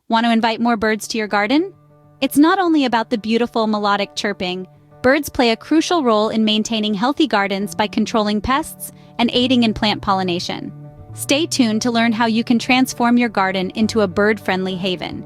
Want to invite more birds to your garden? It's not only about the beautiful melodic chirping. Birds play a crucial role in maintaining healthy gardens by controlling pests and aiding in plant pollination. Stay tuned to learn how you can transform your garden into a bird-friendly haven.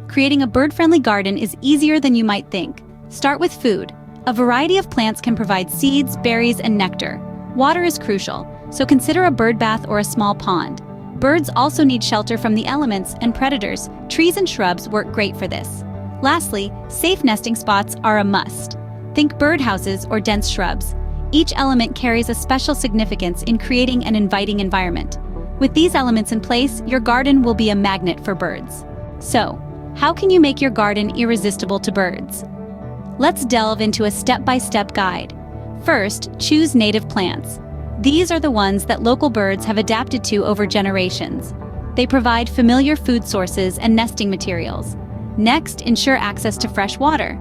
Creating a bird-friendly garden is easier than you might think. Start with food. A variety of plants can provide seeds, berries, and nectar. Water is crucial, so consider a bird bath or a small pond. Birds also need shelter from the elements and predators. Trees and shrubs work great for this. Lastly, safe nesting spots are a must. Think birdhouses or dense shrubs. Each element carries a special significance in creating an inviting environment. With these elements in place, your garden will be a magnet for birds. So, how can you make your garden irresistible to birds? Let's delve into a step-by-step guide. First, choose native plants. These are the ones that local birds have adapted to over generations. They provide familiar food sources and nesting materials. Next, ensure access to fresh water.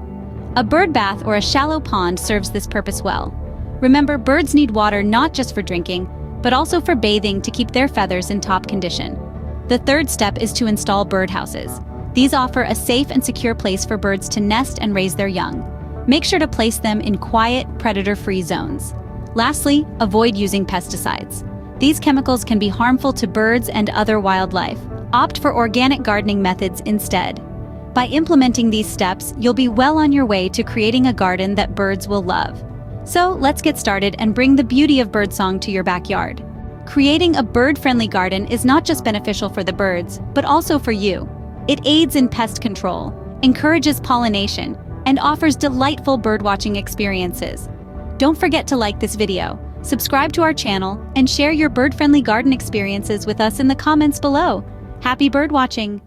A bird bath or a shallow pond serves this purpose well. Remember, birds need water not just for drinking, but also for bathing to keep their feathers in top condition. The third step is to install birdhouses. These offer a safe and secure place for birds to nest and raise their young. Make sure to place them in quiet, predator-free zones. Lastly, avoid using pesticides. These chemicals can be harmful to birds and other wildlife. Opt for organic gardening methods instead. By implementing these steps, you'll be well on your way to creating a garden that birds will love. So let's get started and bring the beauty of birdsong to your backyard. Creating a bird-friendly garden is not just beneficial for the birds, but also for you. It aids in pest control, encourages pollination, and offers delightful birdwatching experiences. Don't forget to like this video, subscribe to our channel, and share your bird-friendly garden experiences with us in the comments below. Happy birdwatching!